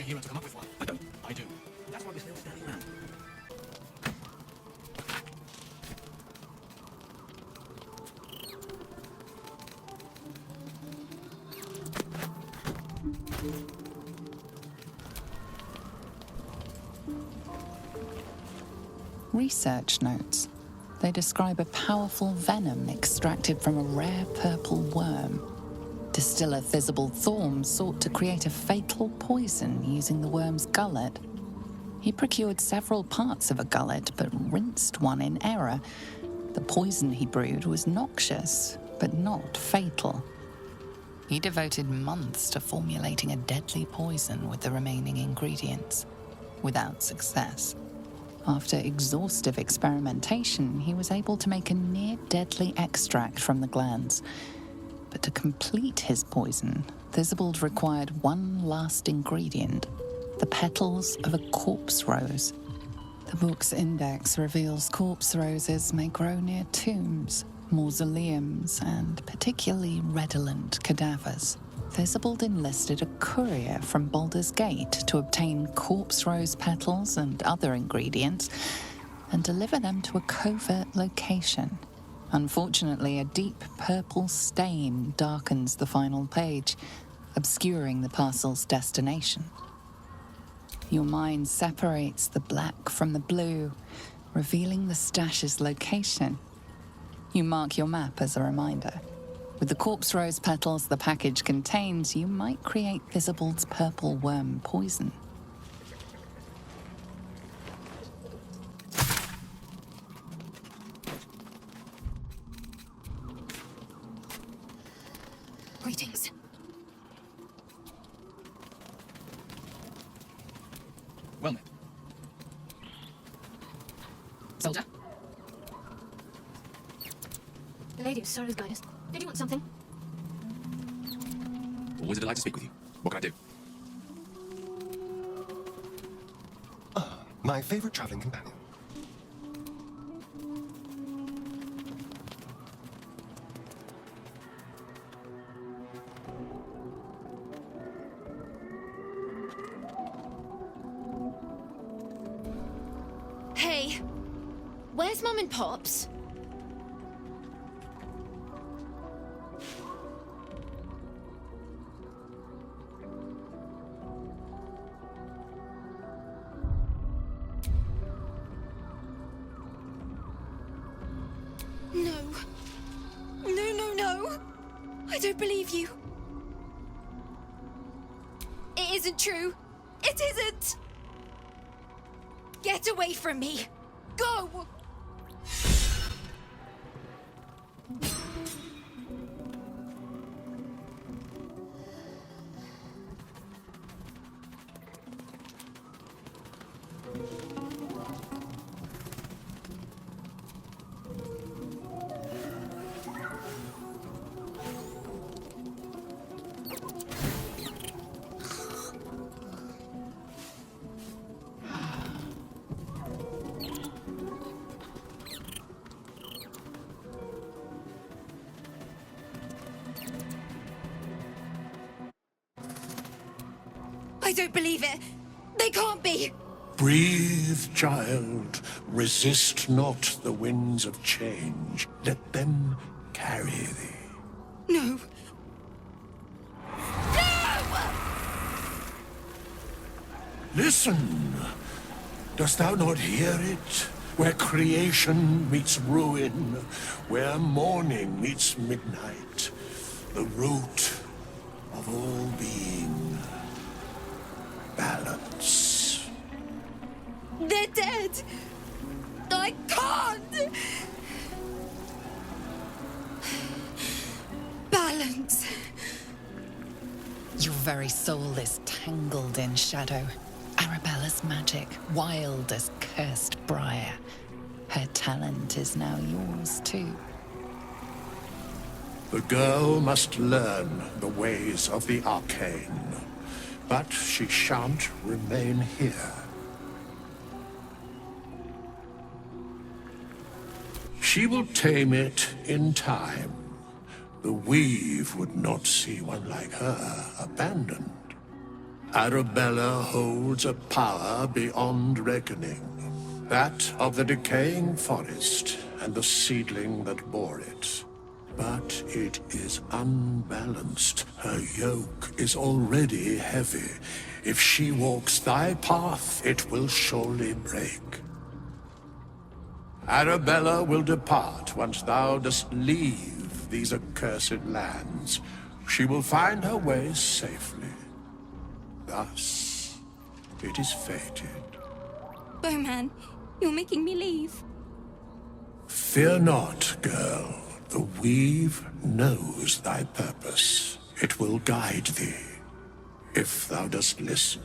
a hero to come up with one. I don't. I do. That's why we're still standing around. Research notes. They describe a powerful venom extracted from a rare purple worm. Distiller Thizibald Thorm sought to create a fatal poison using the worm's gullet. He procured several parts of a gullet, but rinsed one in error. The poison he brewed was noxious, but not fatal. He devoted months to formulating a deadly poison with the remaining ingredients, without success. After exhaustive experimentation, he was able to make a near-deadly extract from the glands. But to complete his poison, Thizibald required one last ingredient, the petals of a corpse rose. The book's index reveals corpse roses may grow near tombs, mausoleums, and particularly redolent cadavers. Thizibald enlisted a courier from Baldur's Gate to obtain corpse rose petals and other ingredients and deliver them to a covert location. Unfortunately, a deep purple stain darkens the final page, obscuring the parcel's destination. Your mind separates the black from the blue, revealing the stash's location. You mark your map as a reminder. With the corpse rose petals the package contains, you might create Thizibald's purple worm poison. Greetings. Well met. Soldier. The lady of sorrows guide us. Did you want something? Always a delight to speak with you. What can I do? My favorite traveling companion. Hey, where's Mum and Pops? No. I don't believe you. It isn't true. It isn't! Get away from me! Go! I don't believe it. They can't be. Breathe, child. Resist not the winds of change. Let them carry thee. No. Listen. Dost thou not hear it? Where creation meets ruin, where morning meets midnight, the root of all being. Balance. They're dead. I can't. Balance. Your very soul is tangled in shadow. Arabella's magic, wild as cursed briar. Her talent is now yours too. The girl must learn the ways of the arcane. But she shan't remain here. She will tame it in time. The Weave would not see one like her abandoned. Arabella holds a power beyond reckoning. That of the decaying forest and the seedling that bore it. But it is unbalanced. Her yoke is already heavy. If she walks thy path, it will surely break. Arabella will depart once thou dost leave these accursed lands. She will find her way safely. Thus, it is fated. Bowman, you're making me leave. Fear not, girl. The Weave knows thy purpose. It will guide thee, if thou dost listen.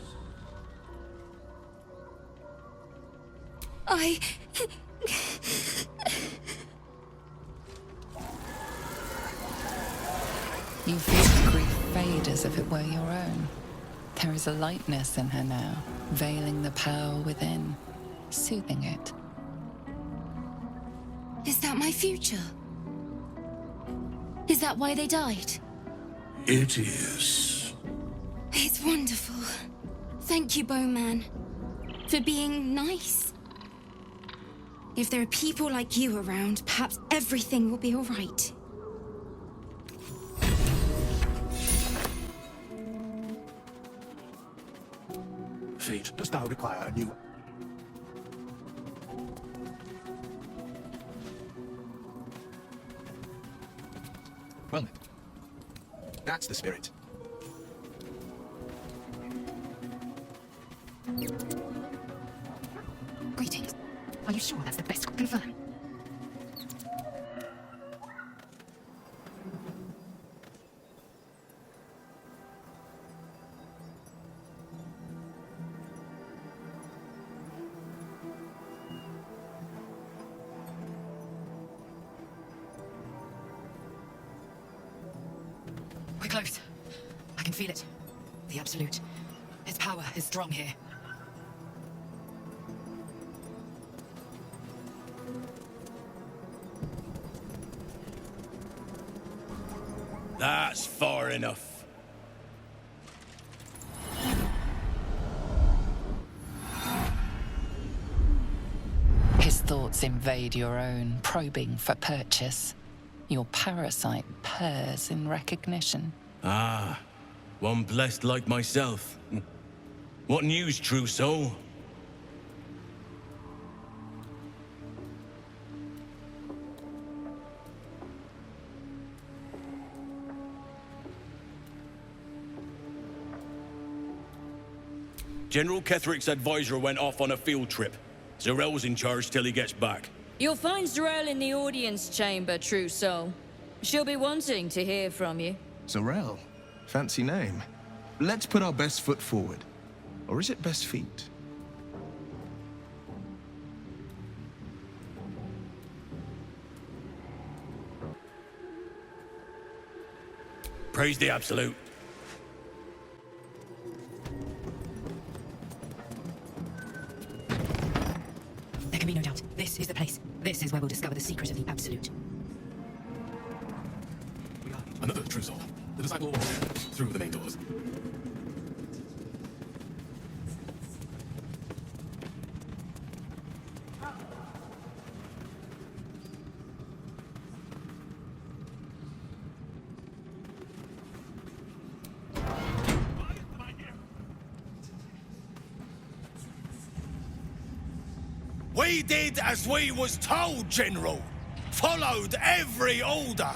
You feel grief fade as if it were your own. There is a lightness in her now, veiling the power within, soothing it. Is that my future? Is that why they died? It is. It's wonderful. Thank you, Bowman, for being nice. If there are people like you around, perhaps everything will be all right. Fate, dost thou require a new... Well then. That's the spirit. Greetings. Are you sure that's the best? Confirm. We're close. I can feel it. The Absolute. Its power is strong here. That's far enough. His thoughts invade your own, probing for purchase. Your parasite purrs in recognition. Ah, one blessed like myself. What news, true soul? General Ketherick's advisor went off on a field trip. Zarel's in charge till he gets back. You'll find Zarel in the audience chamber, true soul. She'll be wanting to hear from you. Zarel. Fancy name. Let's put our best foot forward. Or is it best feet? Praise the Absolute. There can be no doubt. This is the place. This is where we'll discover the secret of the Absolute. We are another true soul. The disciple walks through the main doors. We did as we was told, General. Followed every order.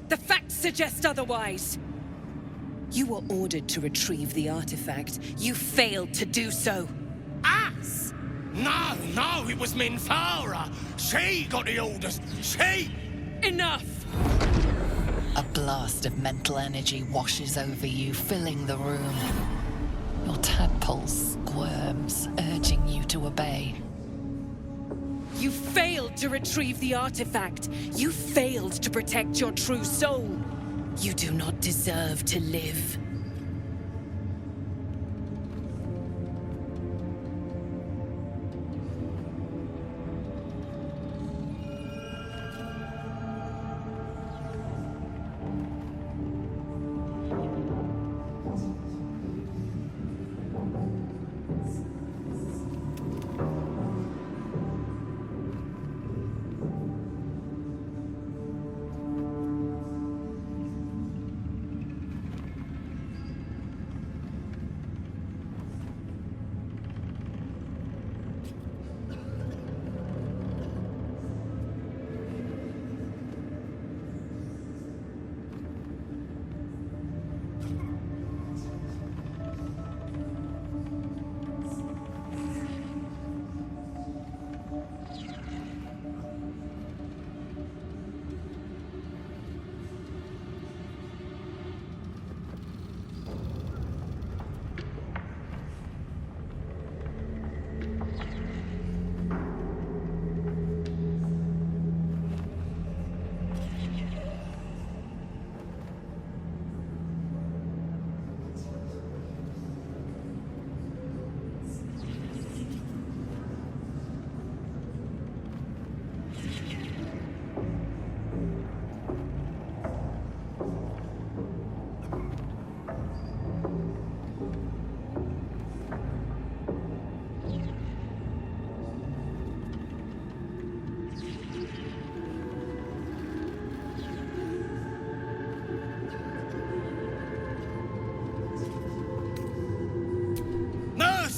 The facts suggest otherwise. You were ordered to retrieve the artifact. You failed to do so. Us? No, it was Minthara. She got the orders. She... Enough! A blast of mental energy washes over you, filling the room. Your tadpole squirms, urging you to obey. You failed to retrieve the artifact. You failed to protect your true soul. You do not deserve to live.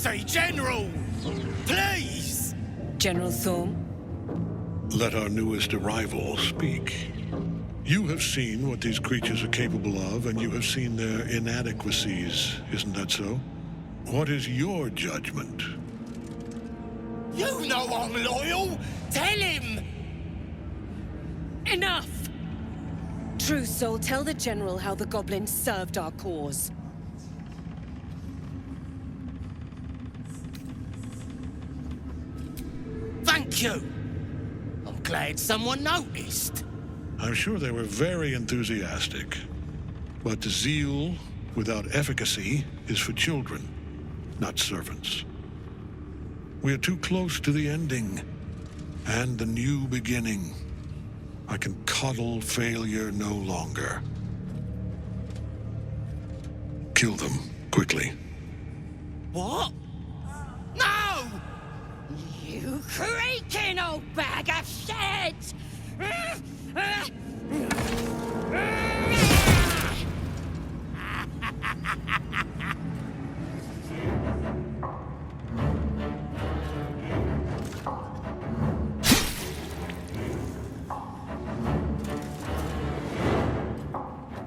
see General! Please! General Thorm? Let our newest arrival speak. You have seen what these creatures are capable of, and you have seen their inadequacies, isn't that so? What is your judgment? You know I'm loyal! Tell him! Enough! True Soul, tell the General how the goblins served our cause. Thank you! I'm glad someone noticed. I'm sure they were very enthusiastic. But zeal without efficacy is for children, not servants. We are too close to the ending and the new beginning. I can coddle failure no longer. Kill them, quickly. What? No! You creaking old bag of shit!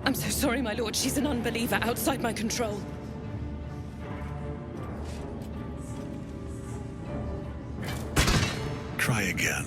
I'm so sorry, my lord. She's an unbeliever outside my control. Try again.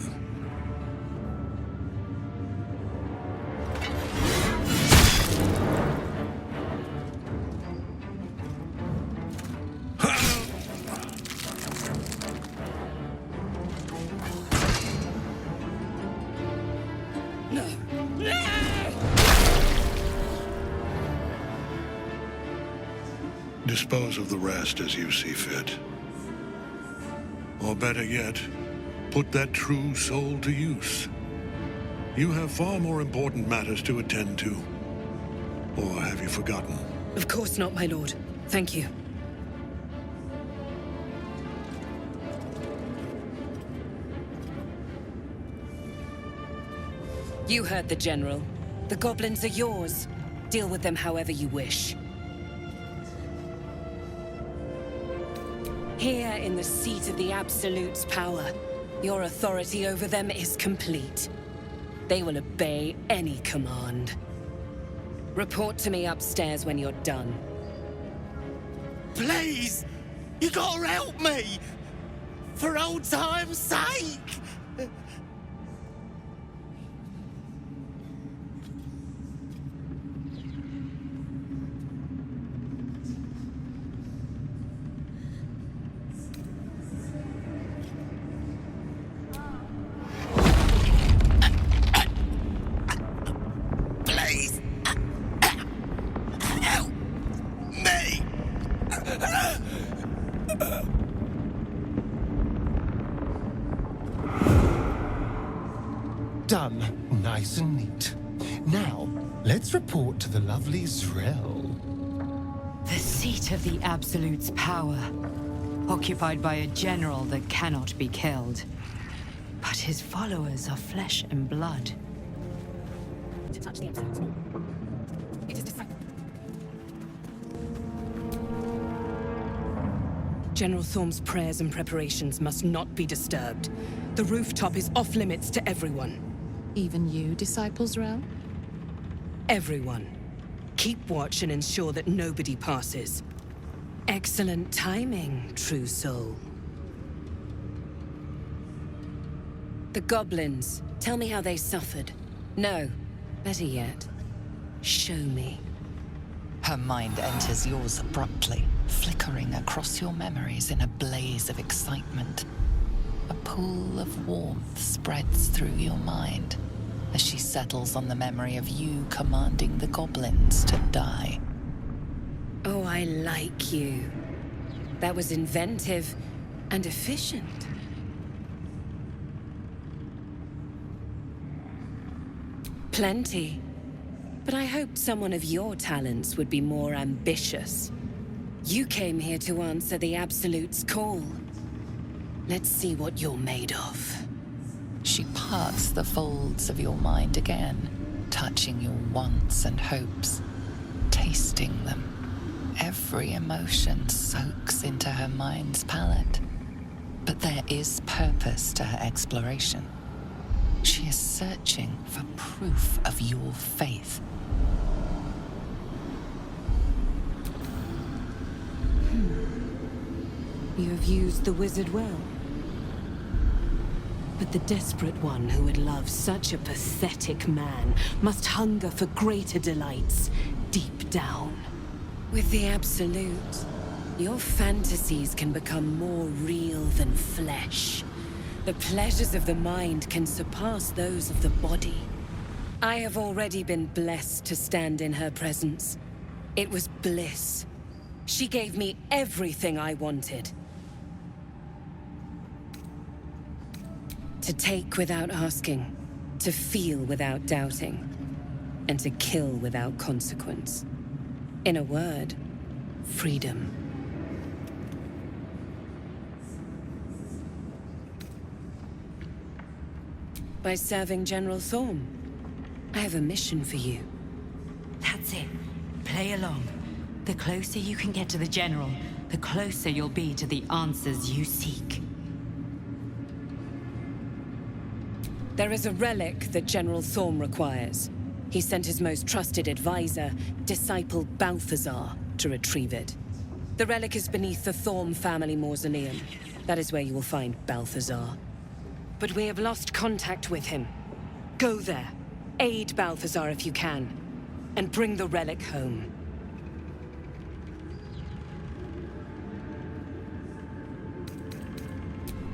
Dispose of the rest as you see fit. Or better yet, put that true soul to use. You have far more important matters to attend to. Or have you forgotten? Of course not, my lord. Thank you. You heard the General. The goblins are yours. Deal with them however you wish. Here in the seat of the Absolute's power, your authority over them is complete. They will obey any command. Report to me upstairs when you're done. Please! You gotta help me! For old time's sake! Please! Help me! Done. Nice and neat. Now, let's report to the lovely Zrel. The seat of the Absolute's power, occupied by a general that cannot be killed. But his followers are flesh and blood. To touch the Absolute. It is different. General Thorm's prayers and preparations must not be disturbed. The rooftop is off limits to everyone. Even you, Disciple Zrel? Everyone. Keep watch and ensure that nobody passes. Excellent timing, True Soul. The goblins. Tell me how they suffered. No. Better yet, show me. Her mind enters yours abruptly, flickering across your memories in a blaze of excitement. A pool of warmth spreads through your mind as she settles on the memory of you commanding the goblins to die. Oh, I like you. That was inventive and efficient. Plenty. But I hoped someone of your talents would be more ambitious. You came here to answer the Absolute's call. Let's see what you're made of. She parts the folds of your mind again, touching your wants and hopes, tasting them, Every emotion soaks into her mind's palette. But there is purpose to her exploration. She is searching for proof of your faith. You have used the wizard well. But the desperate one who would love such a pathetic man must hunger for greater delights deep down. With the Absolute, your fantasies can become more real than flesh. The pleasures of the mind can surpass those of the body. I have already been blessed to stand in her presence. It was bliss. She gave me everything I wanted. To take without asking, to feel without doubting, and to kill without consequence. In a word, freedom. By serving General Thorm, I have a mission for you. That's it. Play along. The closer you can get to the General, the closer you'll be to the answers you seek. There is a relic that General Thorm requires. He sent his most trusted advisor, Disciple Balthazar, to retrieve it. The relic is beneath the Thorm family mausoleum. That is where you will find Balthazar. But we have lost contact with him. Go there, aid Balthazar if you can, and bring the relic home.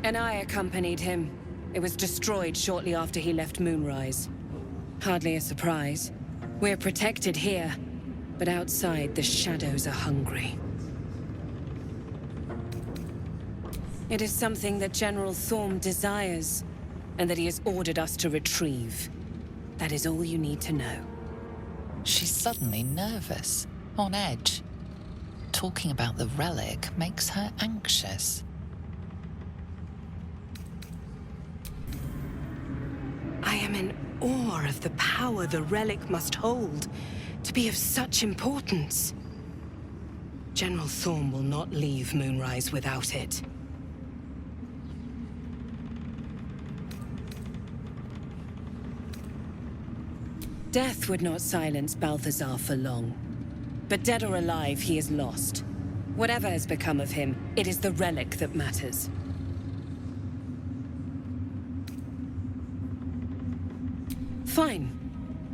And I accompanied him. It was destroyed shortly after he left Moonrise. Hardly a surprise. We're protected here, but outside the shadows are hungry. It is something that General Thorm desires, and that he has ordered us to retrieve. That is all you need to know. She's suddenly nervous, on edge. Talking about the relic makes her anxious. I am in awe of the power the relic must hold to be of such importance. General Thorm will not leave Moonrise without it. Death would not silence Balthazar for long. But dead or alive, he is lost. Whatever has become of him, it is the relic that matters. Fine.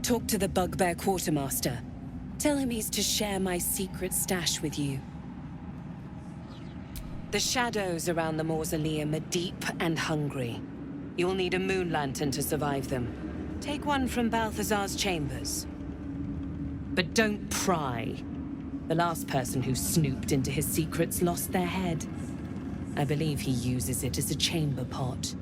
Talk to the Bugbear Quartermaster. Tell him he's to share my secret stash with you. The shadows around the mausoleum are deep and hungry. You'll need a moon lantern to survive them. Take one from Balthazar's chambers. But don't pry. The last person who snooped into his secrets lost their head. I believe he uses it as a chamber pot.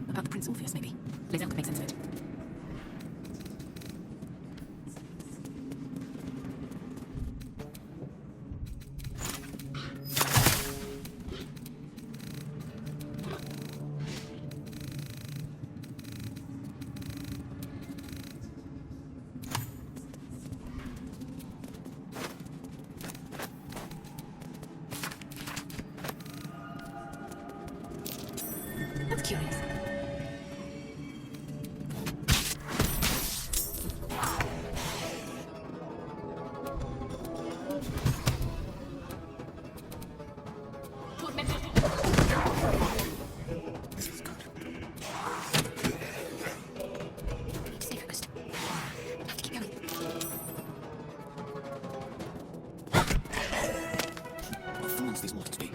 About the Prince Orpheus, maybe. Lae'zel could make sense of it. That's curious. What fools these mortals be.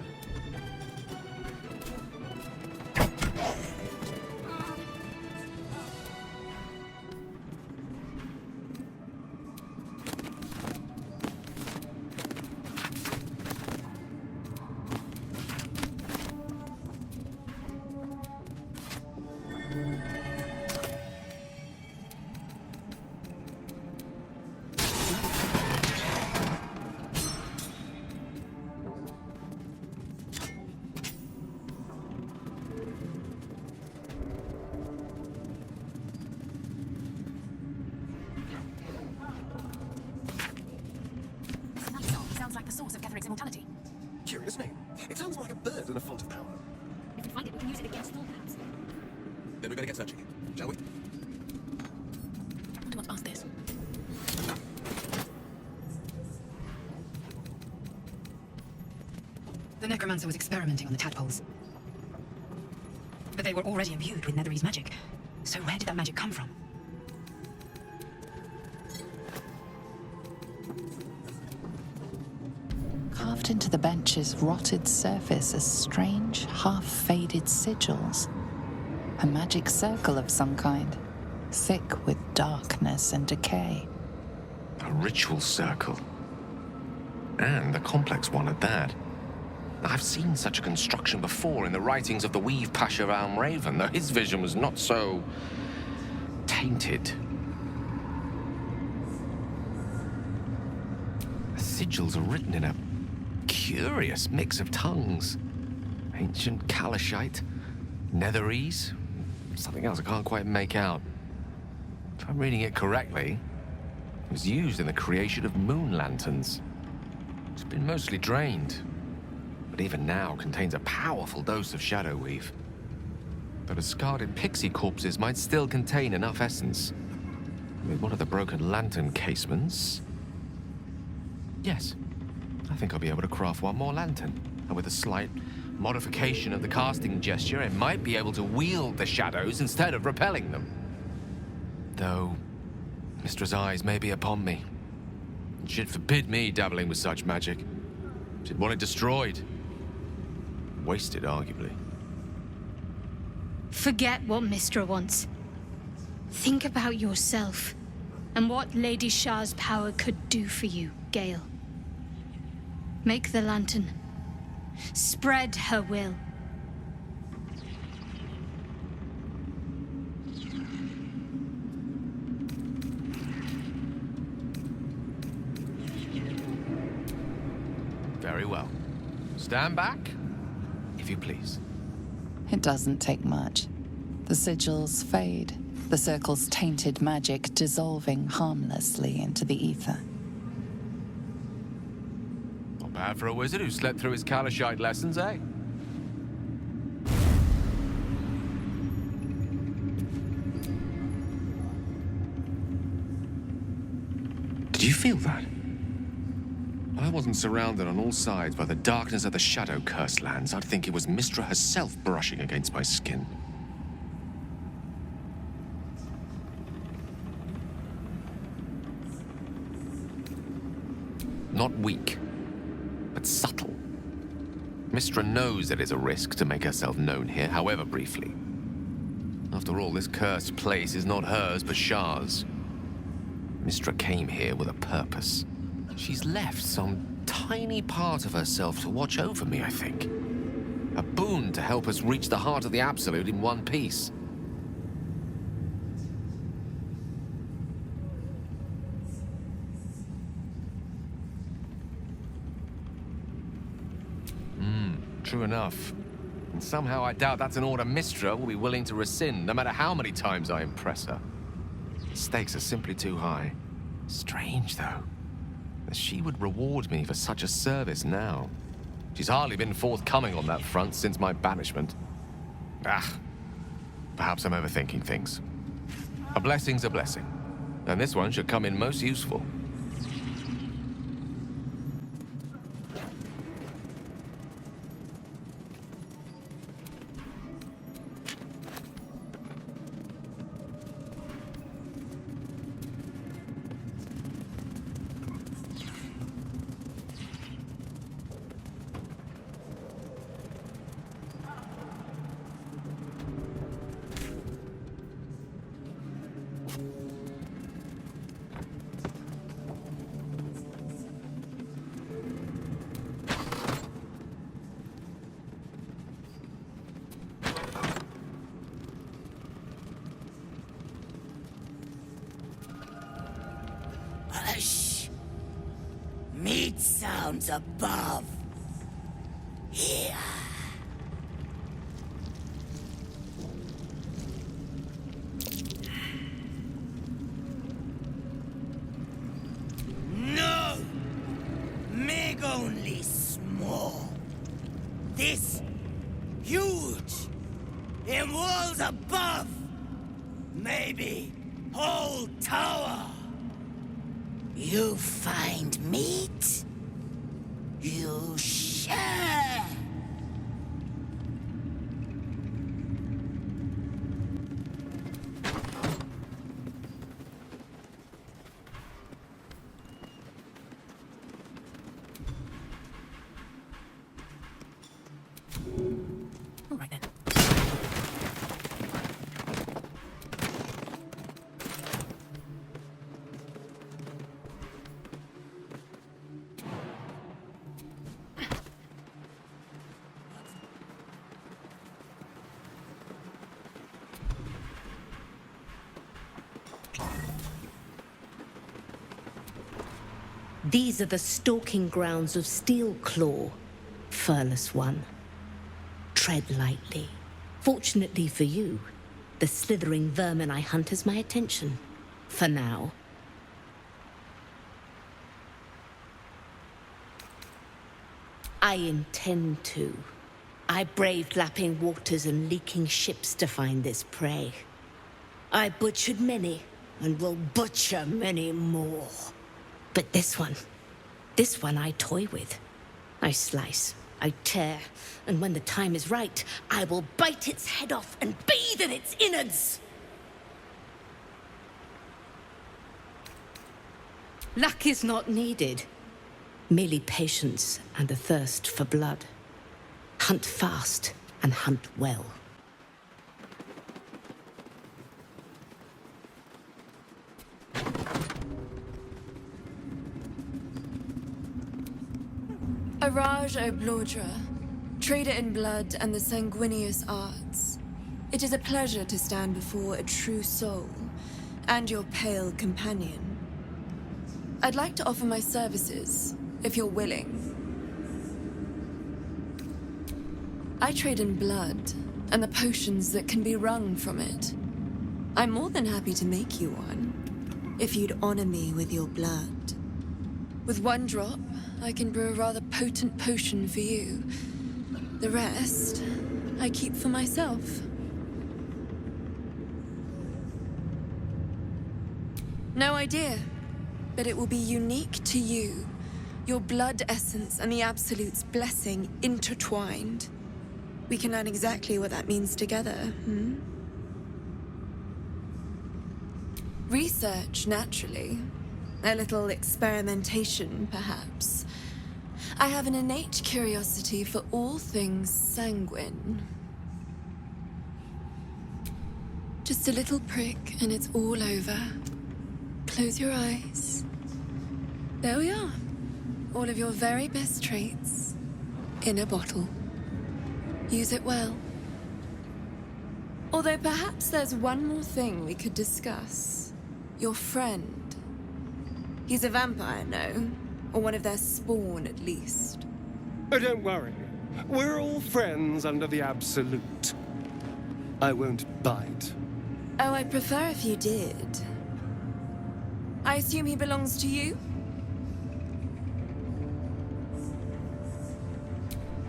against all odds. Then we better get searching, shall we? I wonder what's past this. The necromancer was experimenting on the tadpoles. But they were already imbued with Nethery's magic. So where did that magic come from? Carved into the bench's rotted surface are strange, half-faded sigils. A magic circle of some kind, thick with darkness and decay. A ritual circle. And a complex one at that. I've seen such a construction before in the writings of the Weave Pasha Raven, though his vision was not so tainted. The sigils are written in a curious mix of tongues. Ancient Kalashite, Netherese, something else I can't quite make out. If I'm reading it correctly, it was used in the creation of moon lanterns. It's been mostly drained, but even now contains a powerful dose of shadow weave. The discarded pixie corpses might still contain enough essence. With one of the broken lantern casements... Yes, I think I'll be able to craft one more lantern. And with a slight modification of the casting gesture, it might be able to wield the shadows instead of repelling them. Though, Mistra's eyes may be upon me. She'd forbid me dabbling with such magic. She'd want it destroyed. Wasted, arguably. Forget what Mystra wants. Think about yourself and what Lady Shah's power could do for you, Gale. Make the lantern. Spread her will. Very well. Stand back, if you please. It doesn't take much. The sigils fade, the circle's tainted magic dissolving harmlessly into the ether. Not bad for a wizard who slept through his Kalashite lessons, eh? Did you feel that? I wasn't surrounded on all sides by the darkness of the Shadow Curse lands. I'd think it was Mystra herself brushing against my skin. Not weak, but subtle. Mystra knows it is a risk to make herself known here, however briefly. After all, this cursed place is not hers, but Shah's. Mystra came here with a purpose. She's left some tiny part of herself to watch over me, I think. A boon to help us reach the heart of the Absolute in one piece. True enough. And somehow I doubt that's an order Mystra will be willing to rescind, no matter how many times I impress her. The stakes are simply too high. Strange, though, that she would reward me for such a service now. She's hardly been forthcoming on that front since my banishment. Perhaps I'm overthinking things. A blessing's a blessing, and this one should come in most useful. Hush! Meat sounds above. Here. No! Meg only small. This huge. In walls above! Maybe whole tower! You find meat? You share! All right then. These are the stalking grounds of Steelclaw, Furless One. Tread lightly. Fortunately for you, the slithering vermin I hunt has my attention. For now. I intend to. I braved lapping waters and leaking ships to find this prey. I butchered many, and will butcher many more. But this one I toy with. I slice, I tear, and when the time is right, I will bite its head off and bathe in its innards! Luck is not needed. Merely patience and a thirst for blood. Hunt fast and hunt well. Araj O'Blodra, trader in blood and the sanguineous arts. It is a pleasure to stand before a true soul, and your pale companion. I'd like to offer my services, if you're willing. I trade in blood, and the potions that can be wrung from it. I'm more than happy to make you one, if you'd honor me with your blood. With one drop, I can brew a rather potent potion for you. The rest, I keep for myself. No idea, but it will be unique to you. Your blood essence and the Absolute's blessing intertwined. We can learn exactly what that means together, Research, naturally. A little experimentation, perhaps. I have an innate curiosity for all things sanguine. Just a little prick and it's all over. Close your eyes. There we are. All of your very best traits in a bottle. Use it well. Although perhaps there's one more thing we could discuss. Your friend. He's a vampire, no? Or one of their spawn, at least. Oh, don't worry. We're all friends under the Absolute. I won't bite. Oh, I'd prefer if you did. I assume he belongs to you?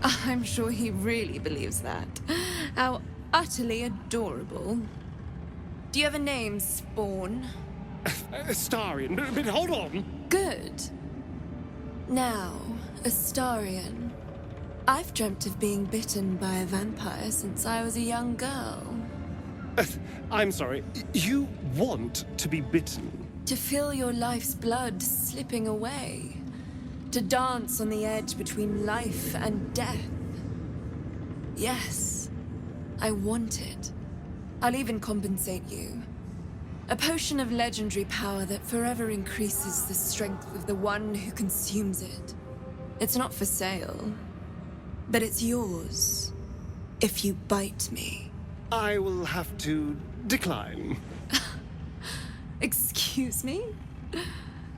I'm sure he really believes that. How utterly adorable. Do you have a name, Spawn? Astarion, but hold on. Good. Now, Astarion. I've dreamt of being bitten by a vampire since I was a young girl. I'm sorry, you want to be bitten? To feel your life's blood slipping away. To dance on the edge between life and death. Yes, I want it. I'll even compensate you. A potion of legendary power that forever increases the strength of the one who consumes it. It's not for sale, but it's yours if you bite me. I will have to decline. Excuse me?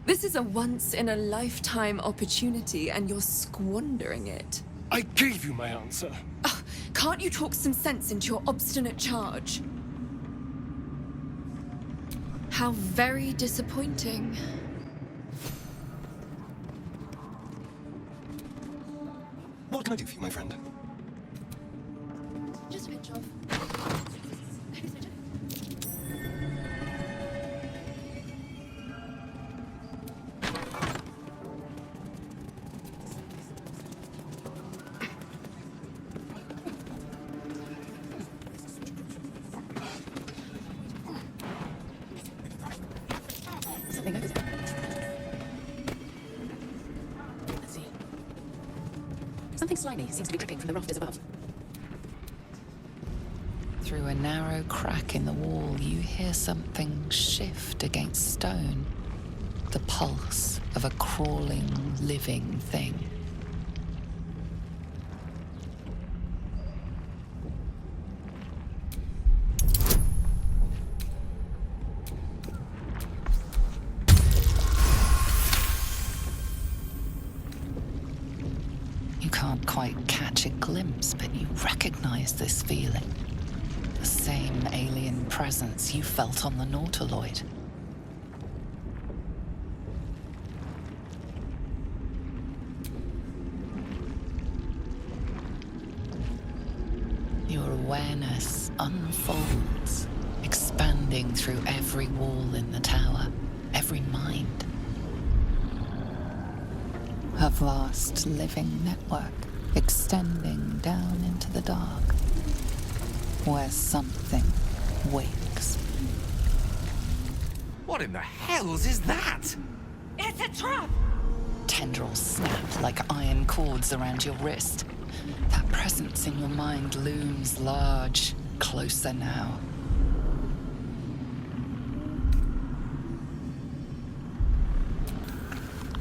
This is a once-in-a-lifetime opportunity, and you're squandering it. I gave you my answer. Can't you talk some sense into your obstinate charge? How very disappointing. What can I do for you, my friend? Just a pinch of. something over there. Let's see. Something slimy seems to be dripping from the rafters above. Through a narrow crack in the wall, you hear something shift against stone. The pulse of a crawling, living thing. You can't quite catch a glimpse, but you recognize this feeling. The same alien presence you felt on the Nautiloid. Your awareness unfolds, expanding through every wall in the tower, every mind. A vast living network extending down into the dark, where something wakes. What in the hells is that? It's a trap! Tendrils snap like iron cords around your wrist. That presence in your mind looms large, closer now.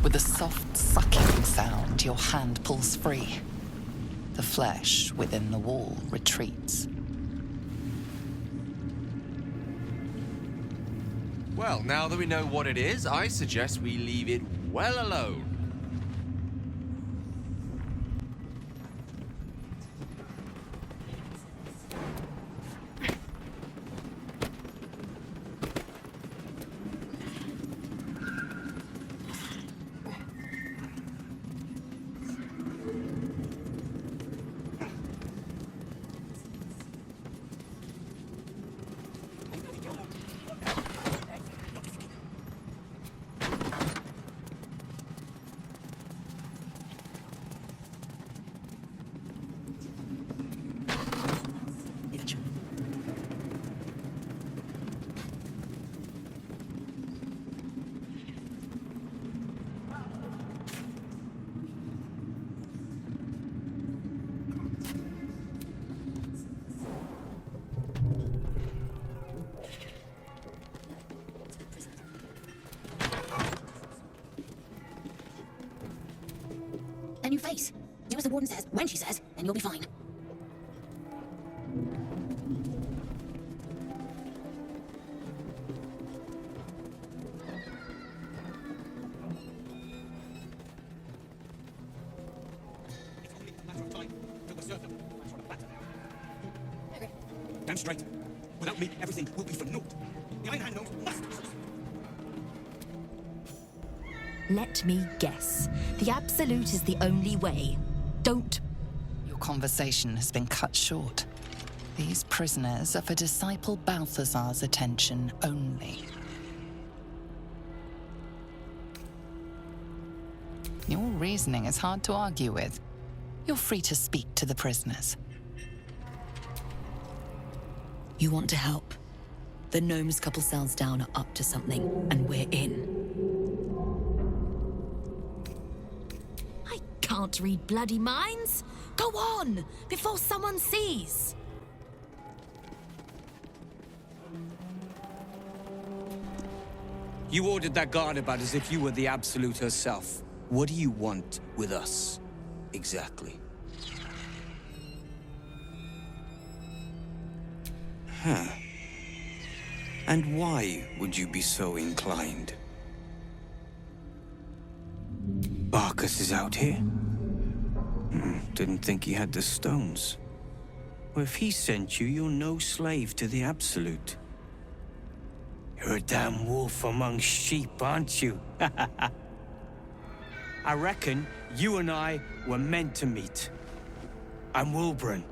With a soft sucking sound, your hand pulls free. The flesh within the wall retreats. Well, now that we know what it is, I suggest we leave it well alone. A new face. Do as the warden says, when she says, and you'll be fine. Damn straight. Without me, everything will be for naught. The Iron Hand knows must. Let me guess. The Absolute is the only way. Don't. Your conversation has been cut short. These prisoners are for Disciple Balthazar's attention only. Your reasoning is hard to argue with. You're free to speak to the prisoners. You want to help. The gnomes couple cells down are up to something, and we're in. I can't read bloody minds. Go on, before someone sees. You ordered that guard about as if you were the Absolute herself. What do you want with us, exactly? Huh. And why would you be so inclined? Barcus is out here? Didn't think he had the stones. Well, if he sent you, you're no slave to the Absolute. You're a damn wolf among sheep, aren't you? I reckon you and I were meant to meet. I'm Wilburn.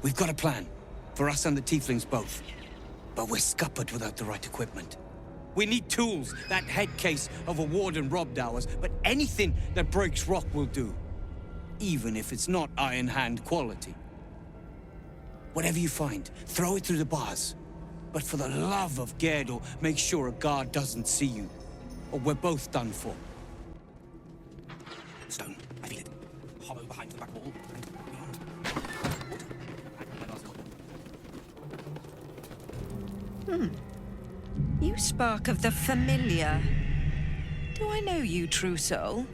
We've got a plan, for us and the Tieflings both. But we're scuppered without the right equipment. We need tools, that head case of a warden robbed ours, but anything that breaks rock will do. Even if it's not Iron Hand quality. Whatever you find, throw it through the bars. But for the love of Gerdo, make sure a guard doesn't see you, or we're both done for. Stone, I feel it. Hollow behind the back wall. You spark of the familiar. Do I know you, true soul?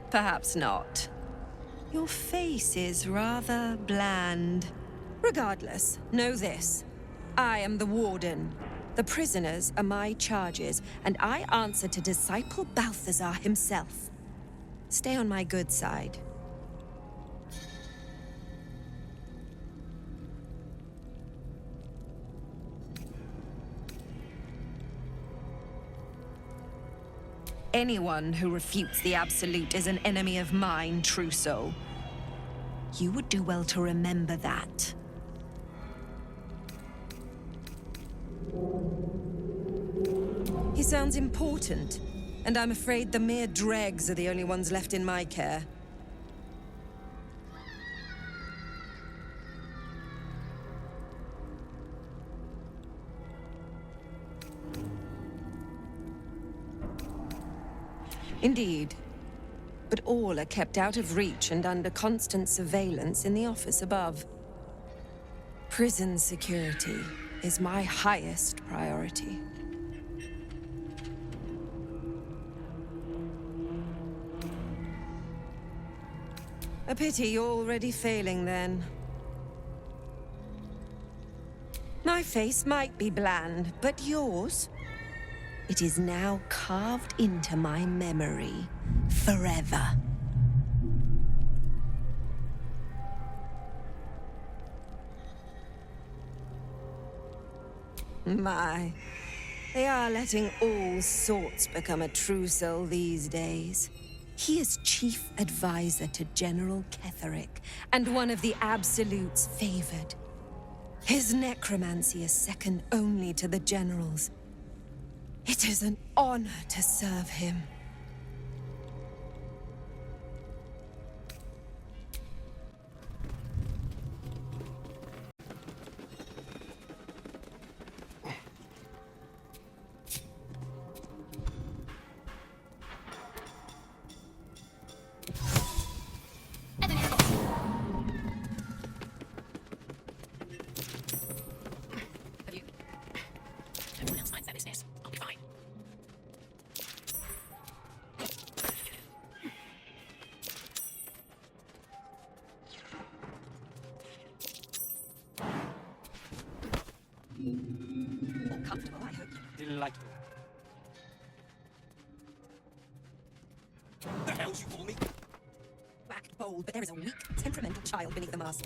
Perhaps not. Your face is rather bland. Regardless, know this. I am the Warden. The prisoners are my charges, and I answer to Disciple Balthazar himself. Stay on my good side. Anyone who refutes the Absolute is an enemy of mine, true soul. You would do well to remember that. He sounds important, and I'm afraid the mere dregs are the only ones left in my care. Indeed. But all are kept out of reach and under constant surveillance in the office above. Prison security is my highest priority. A pity you're already failing, then. My face might be bland, but yours? It is now carved into my memory, forever. My, they are letting all sorts become a true soul these days. He is chief advisor to General Ketherick, and one of the Absolute's favored. His necromancy is second only to the General's. It is an honor to serve him. Everyone else minds their business. I'll be fine. All comfortable, I hope. Didn't like it. The hell's you call me? Whacked bold, but there is a weak, temperamental child beneath the mask.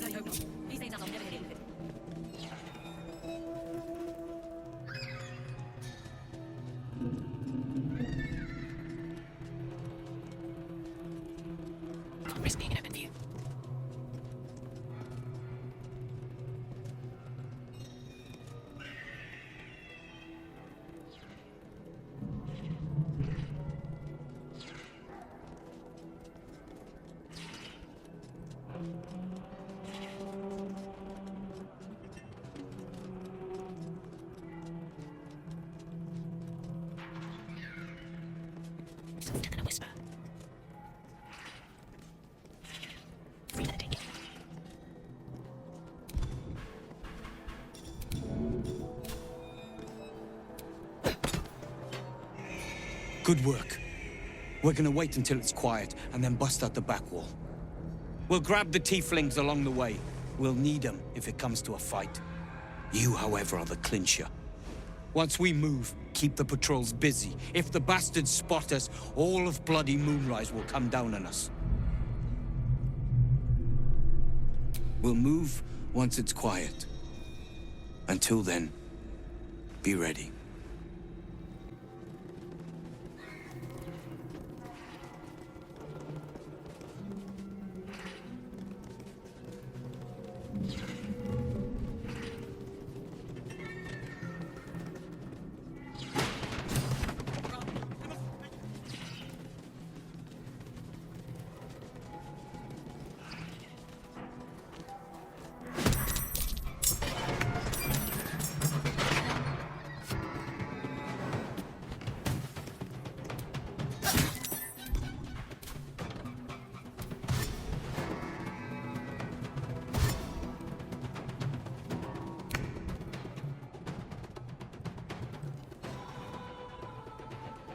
I hope not. These days I'll never get in with it. Can't risk being in open view. Softer than a whisper. Free to take it. Good work. We're gonna wait until it's quiet and then bust out the back wall. We'll grab the tieflings along the way. We'll need them if it comes to a fight. You, however, are the clincher. Once we move, keep the patrols busy. If the bastards spot us, all of bloody Moonrise will come down on us. We'll move once it's quiet. Until then, be ready.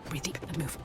Breathe deep and move.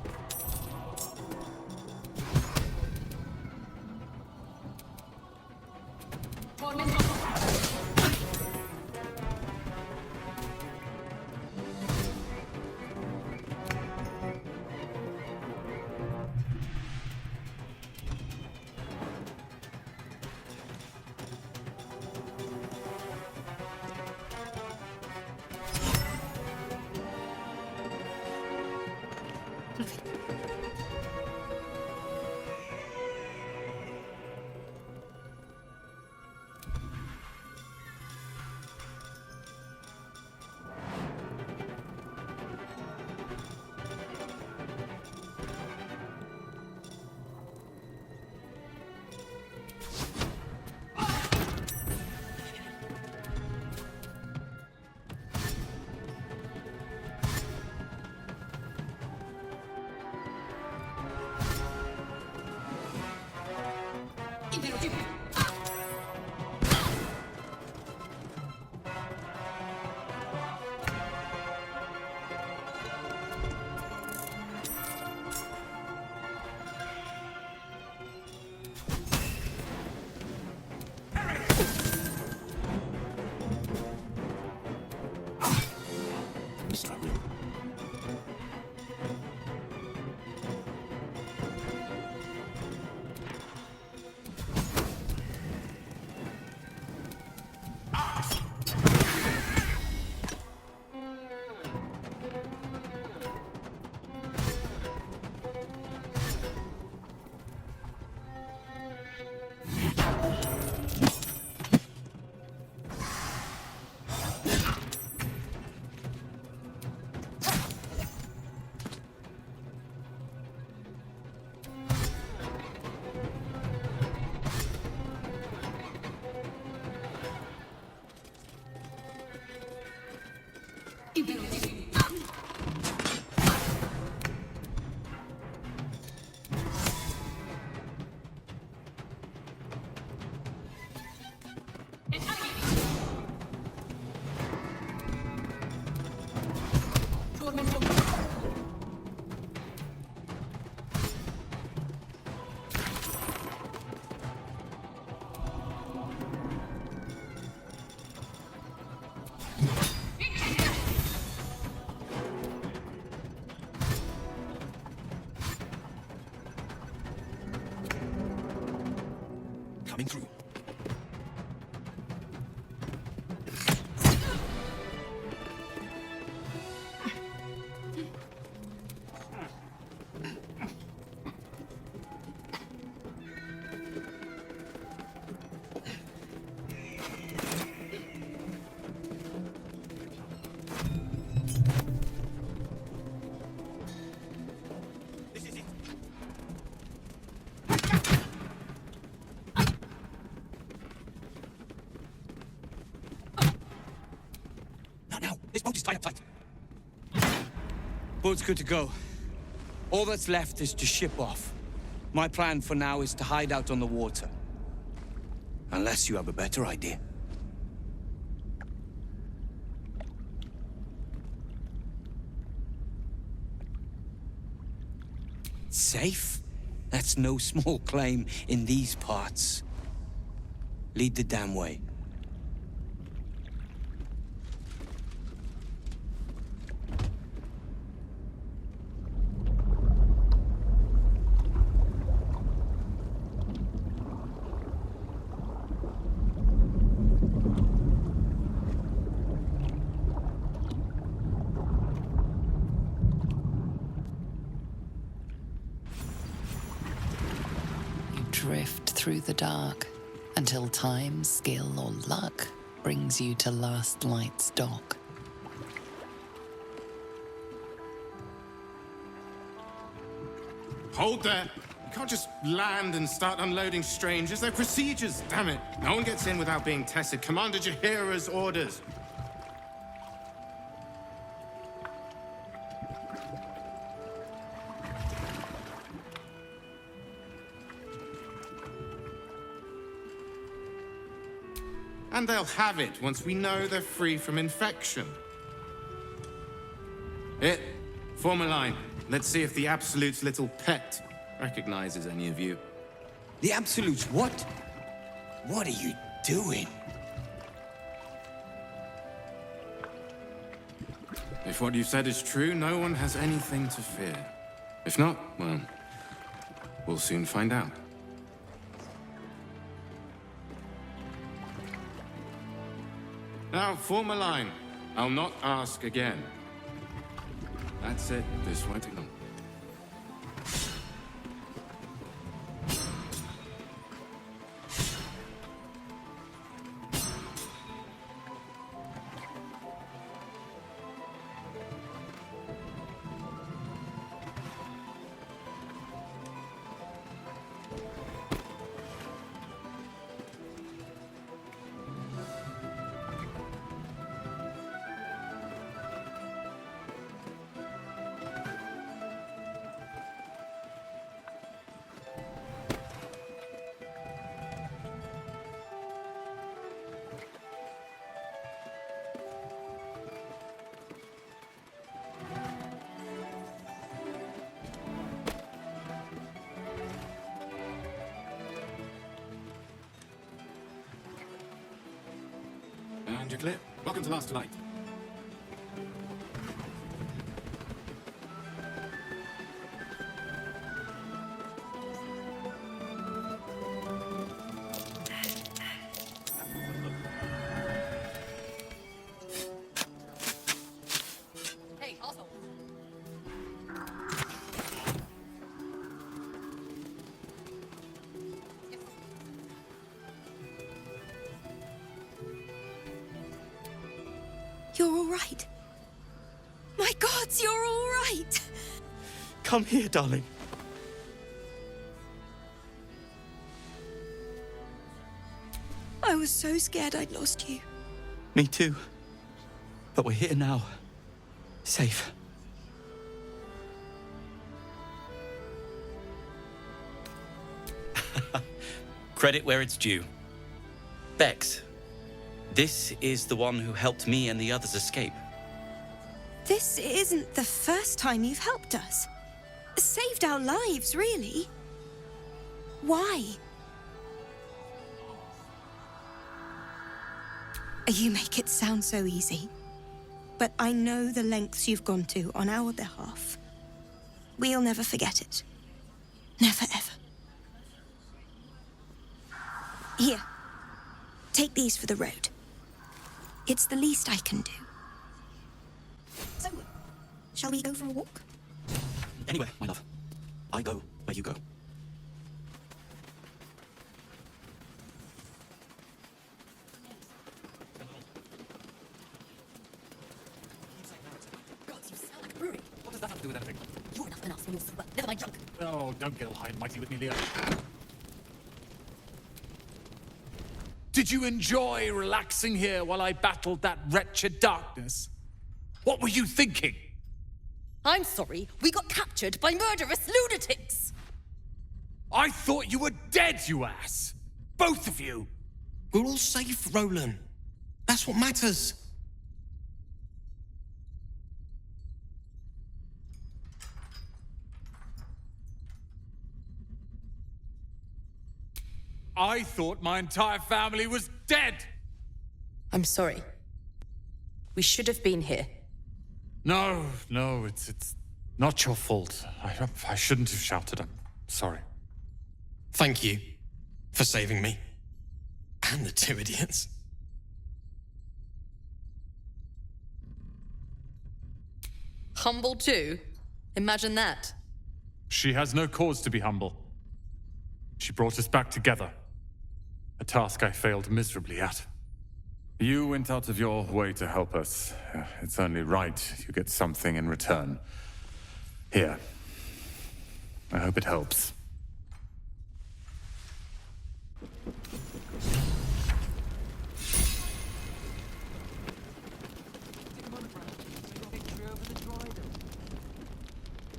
Coming through. This boat is tied up tight. Boat's good to go. All that's left is to ship off. My plan for now is to hide out on the water. Unless you have a better idea. Safe? That's no small claim in these parts. Lead the damn way. drift through the dark until time, skill, or luck brings you to Last Light's dock. Hold there! You can't just land and start unloading strangers. They're procedures, damn it! No one gets in without being tested. Commander Jaheira's orders. And they'll have it once we know they're free from infection. Here, form a line. Let's see if the Absolute's little pet recognizes any of you. The Absolute's what? What are you doing? If what you've said is true, no one has anything to fear. If not, well, we'll soon find out. Now, form a line. I'll not ask again. That's it. This way to go. And you're clear. Welcome to Last Light. Hey, also. You're all right. My gods, you're all right. Come here, darling. I was so scared I'd lost you. Me too. But we're here now. Safe. Credit where it's due. Bex, this is the one who helped me and the others escape. This isn't the first time you've helped us. Saved our lives, really. Why? You make it sound so easy. But I know the lengths you've gone to on our behalf. We'll never forget it. Never, ever. Here. Take these for the road. It's the least I can do. So, shall we go for a walk? Anywhere, my love. I go where you go. Gods, you sound like a brewery. What does that have to do with anything? You're enough than us when you're sober. Never mind junk. Oh, don't get all high and mighty with me, Leo. Did you enjoy relaxing here while I battled that wretched darkness? What were you thinking? I'm sorry, we got captured by murderous lunatics! I thought you were dead, you ass! Both of you! We're all safe, Roland. That's what matters. I thought my entire family was dead! I'm sorry. We should have been here. No, it's not your fault. I shouldn't have shouted. I'm sorry. Thank you for saving me. And the two idiots. Humble too? Imagine that. She has no cause to be humble. She brought us back together. A task I failed miserably at. You went out of your way to help us. It's only right you get something in return. Here. I hope it helps.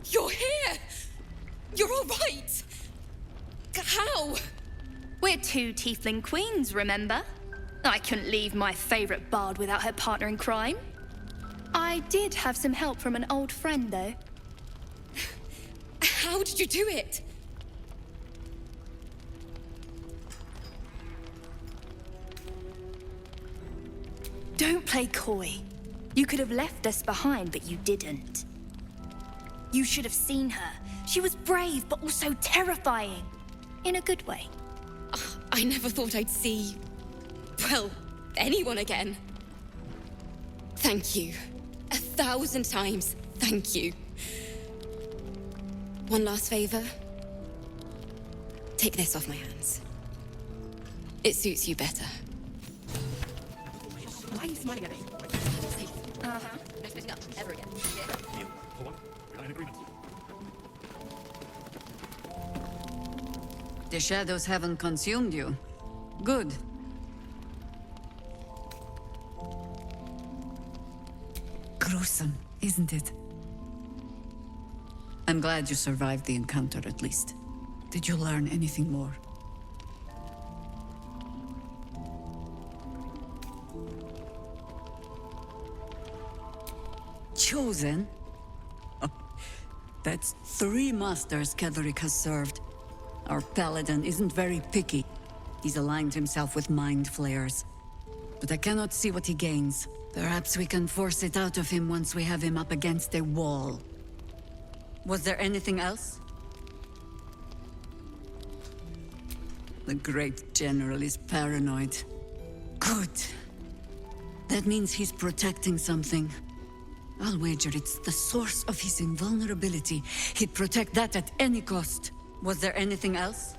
You're here! You're all right! How? We're two tiefling queens, remember? I couldn't leave my favorite bard without her partner in crime. I did have some help from an old friend, though. How did you do it? Don't play coy. You could have left us behind, but you didn't. You should have seen her. She was brave, but also terrifying. In a good way. I never thought I'd see... well, anyone again. Thank you. 1,000 times, thank you. One last favor. Take this off my hands. It suits you better. Why are you smiling at me? Uh-huh. No splitting up, ever again. Hold on. We're not in agreement. The shadows haven't consumed you. Good. Gruesome, isn't it? I'm glad you survived the encounter, at least. Did you learn anything more? Chosen? Oh, that's 3 masters Ketheric has served. Our paladin isn't very picky. He's aligned himself with mind flayers. But I cannot see what he gains. Perhaps we can force it out of him once we have him up against a wall. Was there anything else? The great general is paranoid. Good. That means he's protecting something. I'll wager it's the source of his invulnerability. He'd protect that at any cost. Was there anything else?